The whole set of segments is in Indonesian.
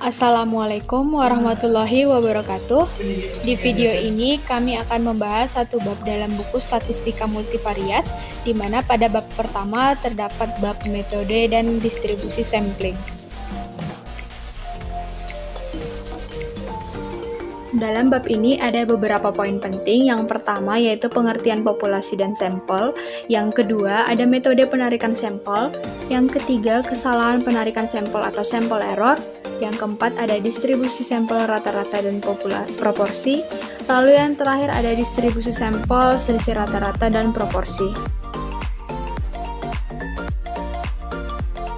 Assalamualaikum warahmatullahi wabarakatuh. Di video ini kami akan membahas satu bab dalam buku Statistika Multivariat, di mana pada bab pertama terdapat bab metode dan distribusi sampling. Dalam bab ini ada beberapa poin penting. Yang pertama yaitu pengertian populasi dan sampel. Yang kedua ada metode penarikan sampel. Yang ketiga kesalahan penarikan sampel atau sample error. Yang keempat ada distribusi sampel rata-rata dan proporsi. Lalu yang terakhir ada distribusi sampel, selisih rata-rata dan proporsi.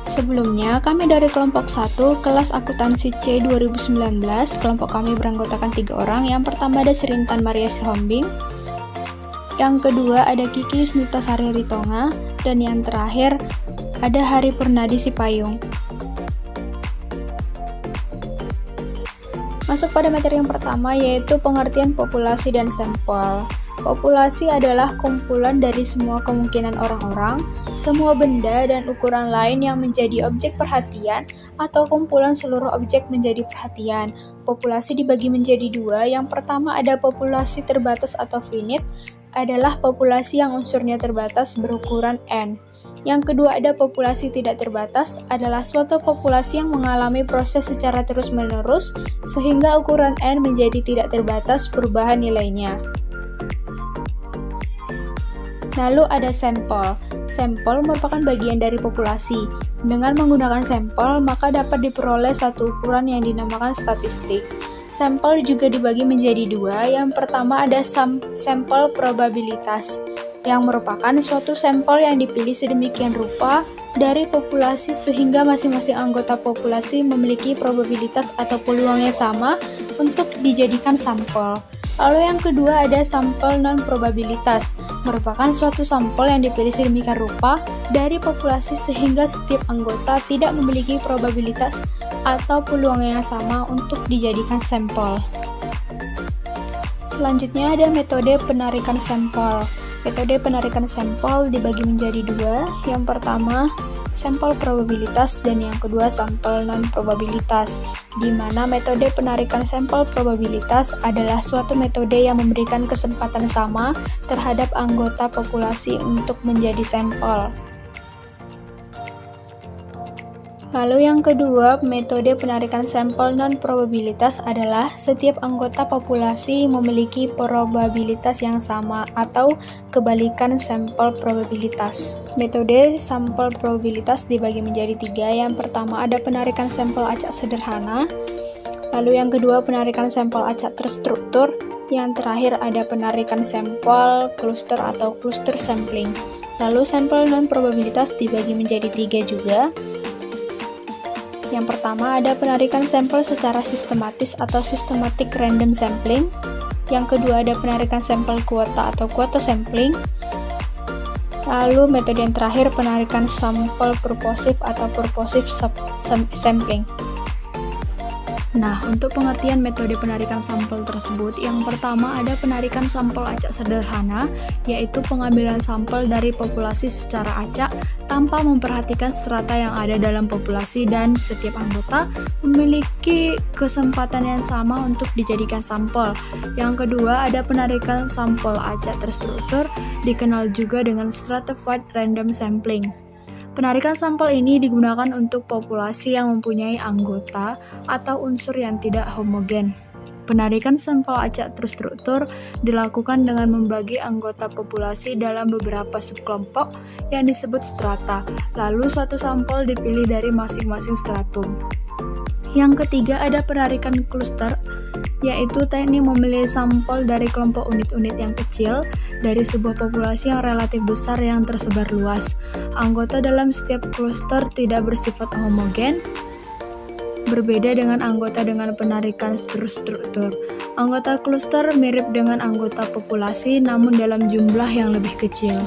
Sebelumnya, kami dari kelompok 1, kelas akuntansi C 2019, kelompok kami beranggotakan 3 orang. Yang pertama ada Serintan Maria Sihombing, yang kedua ada Kiki Yusnita Sari Ritonga, dan yang terakhir ada Hari Purnadi Sipayung. Masuk pada materi yang pertama yaitu pengertian populasi dan sampel. Populasi adalah kumpulan dari semua kemungkinan orang-orang, semua benda dan ukuran lain yang menjadi objek perhatian atau kumpulan seluruh objek menjadi perhatian. Populasi dibagi menjadi dua. Yang pertama ada populasi terbatas atau finite, adalah populasi yang unsurnya terbatas berukuran N. Yang kedua ada populasi tidak terbatas, adalah suatu populasi yang mengalami proses secara terus-menerus sehingga ukuran N menjadi tidak terbatas perubahan nilainya. Lalu ada sampel. Sampel merupakan bagian dari populasi. Dengan menggunakan sampel, maka dapat diperoleh satu ukuran yang dinamakan statistik. Sampel juga dibagi menjadi dua. Yang pertama ada sampel probabilitas, yang merupakan suatu sampel yang dipilih sedemikian rupa dari populasi sehingga masing-masing anggota populasi memiliki probabilitas atau peluang yang sama untuk dijadikan sampel. Lalu yang kedua ada sampel non-probabilitas, merupakan suatu sampel yang dipilih sedemikian rupa dari populasi sehingga setiap anggota tidak memiliki probabilitas atau peluang yang sama untuk dijadikan sampel. Selanjutnya ada metode penarikan sampel. Metode penarikan sampel dibagi menjadi dua. Yang pertama sampel probabilitas dan yang kedua sampel non-probabilitas, di mana metode penarikan sampel probabilitas adalah suatu metode yang memberikan kesempatan sama terhadap anggota populasi untuk menjadi sampel. Lalu yang kedua, metode penarikan sampel non-probabilitas adalah setiap anggota populasi memiliki probabilitas yang sama atau kebalikan sampel probabilitas. Metode sampel probabilitas dibagi menjadi tiga. Yang pertama ada penarikan sampel acak sederhana, lalu yang kedua penarikan sampel acak terstruktur, yang terakhir ada penarikan sampel cluster atau cluster sampling. Lalu sampel non-probabilitas dibagi menjadi tiga juga. Yang pertama ada penarikan sampel secara sistematis atau systematic random sampling. Yang kedua ada penarikan sampel kuota atau kuota sampling. Lalu metode yang terakhir penarikan sampel purposive atau purposive sampling. Nah, untuk pengertian metode penarikan sampel tersebut, yang pertama ada penarikan sampel acak sederhana, yaitu pengambilan sampel dari populasi secara acak tanpa memperhatikan strata yang ada dalam populasi dan setiap anggota memiliki kesempatan yang sama untuk dijadikan sampel. Yang kedua ada penarikan sampel acak terstruktur, dikenal juga dengan stratified random sampling. Penarikan sampel ini digunakan untuk populasi yang mempunyai anggota atau unsur yang tidak homogen. Penarikan sampel acak terstruktur dilakukan dengan membagi anggota populasi dalam beberapa subkelompok yang disebut strata, lalu suatu sampel dipilih dari masing-masing stratum. Yang ketiga ada penarikan cluster, yaitu teknik memilih sampel dari kelompok unit-unit yang kecil dari sebuah populasi yang relatif besar yang tersebar luas. Anggota dalam setiap cluster tidak bersifat homogen, berbeda dengan anggota dengan penarikan terstruktur. Anggota cluster mirip dengan anggota populasi namun dalam jumlah yang lebih kecil.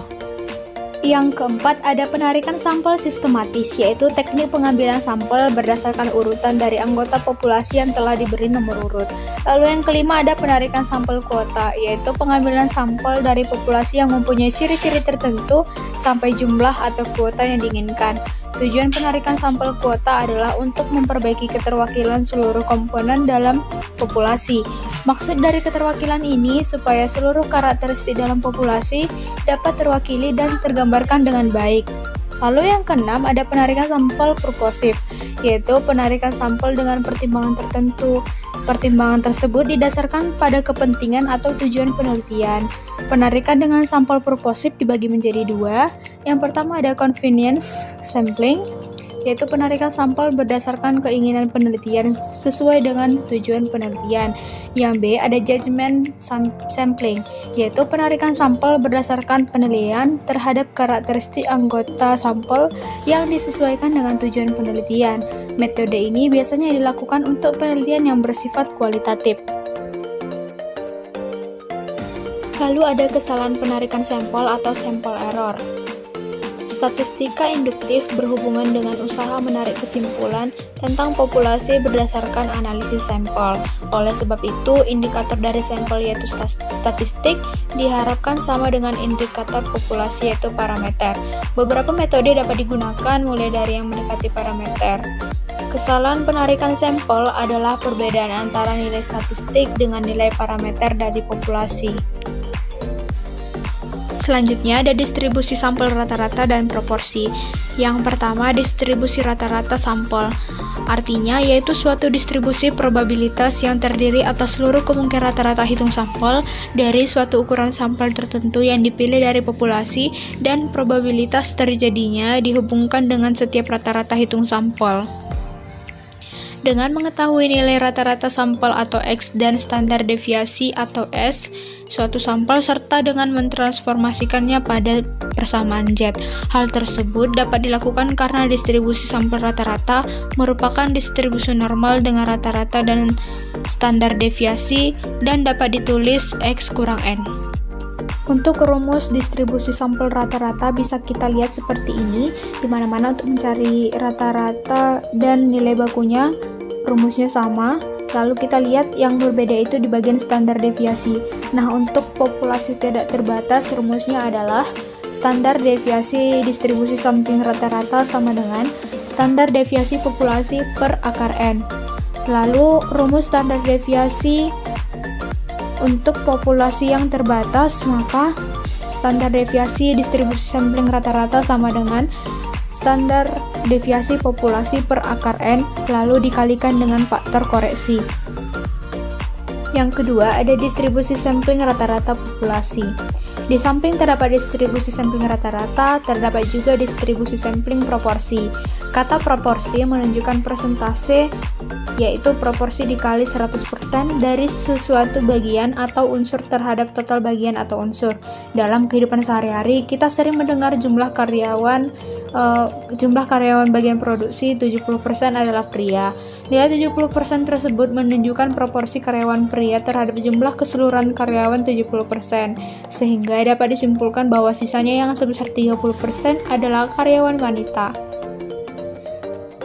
Yang keempat ada penarikan sampel sistematis, yaitu teknik pengambilan sampel berdasarkan urutan dari anggota populasi yang telah diberi nomor urut. Lalu yang kelima ada penarikan sampel kuota, yaitu pengambilan sampel dari populasi yang mempunyai ciri-ciri tertentu sampai jumlah atau kuota yang diinginkan. Tujuan penarikan sampel kuota adalah untuk memperbaiki keterwakilan seluruh komponen dalam populasi. Maksud dari keterwakilan ini supaya seluruh karakteristik dalam populasi dapat terwakili dan tergambarkan dengan baik. Lalu yang keenam ada penarikan sampel purposif, yaitu penarikan sampel dengan pertimbangan tertentu. Pertimbangan tersebut didasarkan pada kepentingan atau tujuan penelitian. Penarikan dengan sampel purposif dibagi menjadi dua. Yang pertama ada convenience sampling, yaitu penarikan sampel berdasarkan keinginan penelitian sesuai dengan tujuan penelitian. Yang B ada judgment sampling, yaitu penarikan sampel berdasarkan penilaian terhadap karakteristik anggota sampel yang disesuaikan dengan tujuan penelitian. Metode ini biasanya dilakukan untuk penelitian yang bersifat kualitatif. Lalu ada kesalahan penarikan sampel atau sample error. Statistika induktif berhubungan dengan usaha menarik kesimpulan tentang populasi berdasarkan analisis sampel. Oleh sebab itu, indikator dari sampel yaitu statistik diharapkan sama dengan indikator populasi yaitu parameter. Beberapa metode dapat digunakan mulai dari yang mendekati parameter. Kesalahan penarikan sampel adalah perbedaan antara nilai statistik dengan nilai parameter dari populasi. Selanjutnya ada distribusi sampel rata-rata dan proporsi. Yang pertama, distribusi rata-rata sampel. Artinya yaitu suatu distribusi probabilitas yang terdiri atas seluruh kemungkinan rata-rata hitung sampel dari suatu ukuran sampel tertentu yang dipilih dari populasi dan probabilitas terjadinya dihubungkan dengan setiap rata-rata hitung sampel. Dengan mengetahui nilai rata-rata sampel atau X dan standar deviasi atau S, suatu sampel serta dengan mentransformasikannya pada persamaan Z. Hal tersebut dapat dilakukan karena distribusi sampel rata-rata merupakan distribusi normal dengan rata-rata dan standar deviasi dan dapat ditulis X kurang N. Untuk rumus distribusi sampel rata-rata bisa kita lihat seperti ini, di mana-mana untuk mencari rata-rata dan nilai bakunya rumusnya sama. Lalu kita lihat yang berbeda itu di bagian standar deviasi. Nah, untuk populasi tidak terbatas rumusnya adalah standar deviasi distribusi sampling rata-rata sama dengan standar deviasi populasi per akar N. Lalu rumus standar deviasi untuk populasi yang terbatas, maka standar deviasi distribusi sampling rata-rata sama dengan standar deviasi populasi per akar N, lalu dikalikan dengan faktor koreksi. Yang kedua, ada distribusi sampling rata-rata populasi. Di samping terdapat distribusi sampling rata-rata, terdapat juga distribusi sampling proporsi. Kata proporsi menunjukkan persentase, yaitu proporsi dikali 100% dari sesuatu bagian atau unsur terhadap total bagian atau unsur. Dalam kehidupan sehari-hari, kita sering mendengar jumlah karyawan bagian produksi 70% adalah pria. Nilai 70% tersebut menunjukkan proporsi karyawan pria terhadap jumlah keseluruhan karyawan 70%, sehingga dapat disimpulkan bahwa sisanya yang sebesar 30% adalah karyawan wanita.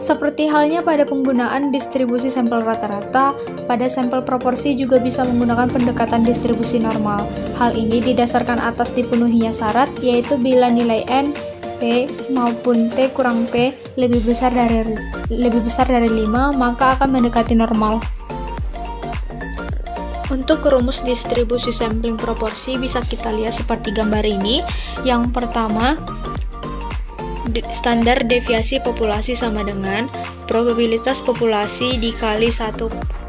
Seperti halnya pada penggunaan distribusi sampel rata-rata, pada sampel proporsi juga bisa menggunakan pendekatan distribusi normal. Hal ini didasarkan atas dipenuhinya syarat, yaitu bila nilai N, P maupun T kurang P lebih besar dari 5, maka akan mendekati normal. Untuk rumus distribusi sampling proporsi bisa kita lihat seperti gambar ini. Yang pertama, standar deviasi populasi sama dengan probabilitas populasi dikali 1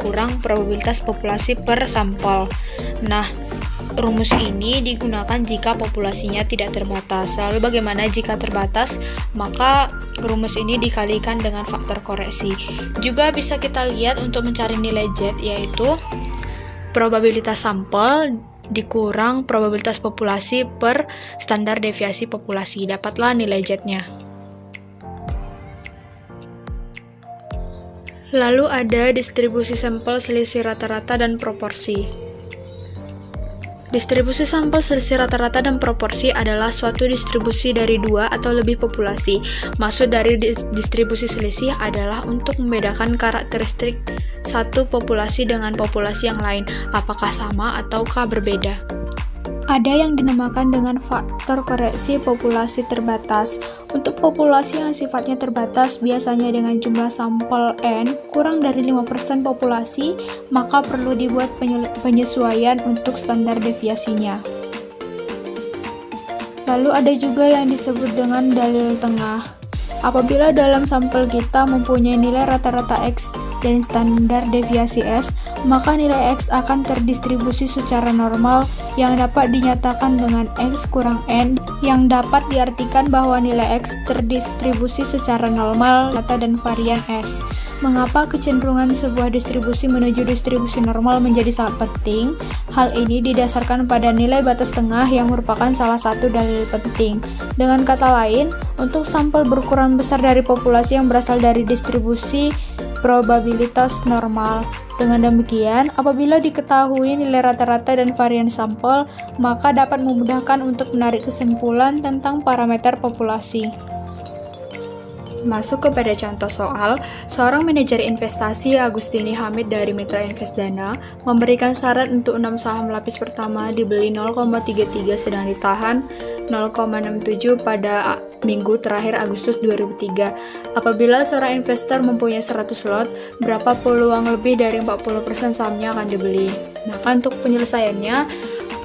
kurang probabilitas populasi per sampel. Nah, rumus ini digunakan jika populasinya tidak terbatas. Lalu bagaimana jika terbatas? Maka rumus ini dikalikan dengan faktor koreksi. Juga bisa kita lihat untuk mencari nilai Z, yaitu probabilitas sampel dikurang probabilitas populasi per standar deviasi populasi. Dapatlah nilai Z-nya. Lalu ada distribusi sampel selisih rata-rata dan proporsi. Distribusi sampel selisih rata-rata dan proporsi adalah suatu distribusi dari dua atau lebih populasi. Maksud dari distribusi selisih adalah untuk membedakan karakteristik satu populasi dengan populasi yang lain, apakah sama ataukah berbeda. Ada yang dinamakan dengan faktor koreksi populasi terbatas. Untuk populasi yang sifatnya terbatas, biasanya dengan jumlah sampel N kurang dari 5% populasi, maka perlu dibuat penyesuaian untuk standar deviasinya. Lalu ada juga yang disebut dengan dalil tengah. Apabila dalam sampel kita mempunyai nilai rata-rata X dan standar deviasi S, maka nilai X akan terdistribusi secara normal yang dapat dinyatakan dengan X kurang N, yang dapat diartikan bahwa nilai X terdistribusi secara normal data dan varian S. Mengapa kecenderungan sebuah distribusi menuju distribusi normal menjadi sangat penting? Hal ini didasarkan pada nilai batas tengah yang merupakan salah satu dalil penting. Dengan kata lain, untuk sampel berukuran besar dari populasi yang berasal dari distribusi probabilitas normal. Dengan demikian, apabila diketahui nilai rata-rata dan varian sampel, maka dapat memudahkan untuk menarik kesimpulan tentang parameter populasi. Masuk kepada contoh soal, seorang manajer investasi Agustini Hamid dari Mitra Investdana memberikan syarat untuk 6 saham lapis pertama dibeli 0,33 sedang ditahan 0,67 pada minggu terakhir Agustus 2003. Apabila seorang investor mempunyai 100 lot, berapa peluang lebih dari 40% sahamnya akan dibeli? Maka untuk penyelesaiannya,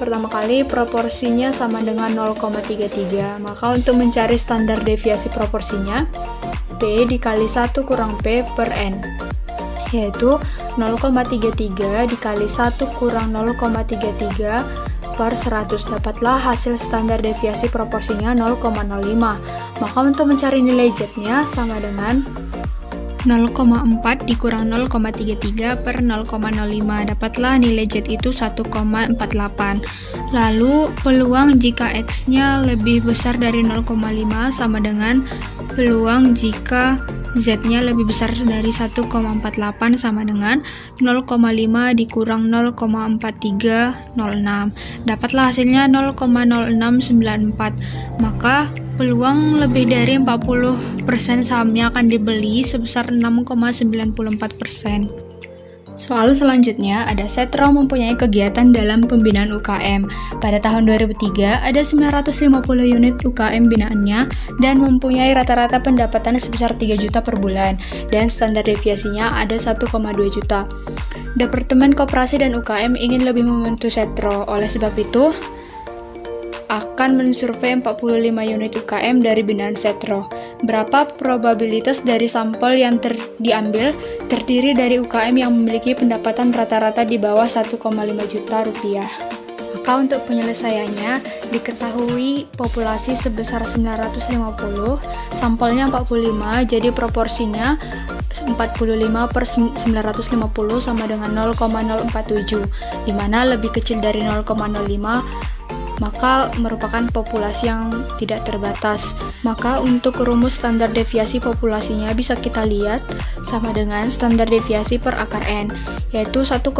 pertama kali proporsinya sama dengan 0,33. Maka untuk mencari standar deviasi proporsinya, P dikali 1 kurang P per N, yaitu 0,33 dikali 1 kurang 0,33 per 100. Dapatlah hasil standar deviasi proporsinya 0,05. Maka untuk mencari nilai Z-nya sama dengan 0,4 dikurang 0,33 per 0,05. Dapatlah nilai Z itu 1,48. Lalu peluang jika X-nya lebih besar dari 0,5 sama dengan peluang jika Z-nya lebih besar dari 1,48 sama dengan 0,5 dikurang 0,4306. Dapatlah hasilnya 0,0694. Maka peluang lebih dari 40% sahamnya akan dibeli sebesar 6,94%. Soal selanjutnya, ada Setro mempunyai kegiatan dalam pembinaan UKM. Pada tahun 2003, ada 950 unit UKM binaannya dan mempunyai rata-rata pendapatan sebesar 3 juta per bulan, dan standar deviasinya ada 1,2 juta. Departemen Koperasi dan UKM ingin lebih membantu Setro, oleh sebab itu, akan mensurvei 45 unit UKM dari binaan Setro. Berapa probabilitas dari sampel yang diambil terdiri dari UKM yang memiliki pendapatan rata-rata di bawah 1,5 juta rupiah. Maka untuk penyelesaiannya, diketahui populasi sebesar 950, sampelnya 45, jadi proporsinya 45 per 950 sama dengan 0,047, di mana lebih kecil dari 0,05 maka merupakan populasi yang tidak terbatas. Maka untuk rumus standar deviasi populasinya bisa kita lihat sama dengan standar deviasi per akar N, yaitu 1,2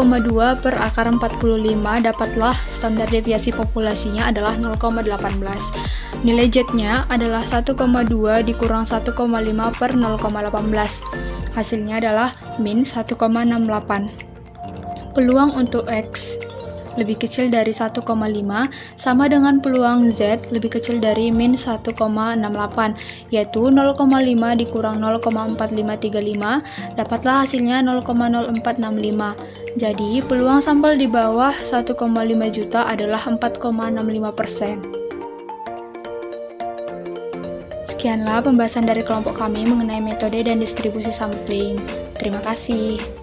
per akar 45. Dapatlah standar deviasi populasinya adalah 0,18. Nilai Z-nya adalah 1,2 dikurang 1,5 per 0,18. Hasilnya adalah min 1,68. Peluang untuk X lebih kecil dari 1,5 sama dengan peluang Z lebih kecil dari min 1,68, yaitu 0,5 dikurang 0,4535, dapatlah hasilnya 0,0465. Jadi peluang sampel di bawah 1,5 juta adalah 4,65%. Sekianlah pembahasan dari kelompok kami mengenai metode dan distribusi sampling. Terima kasih.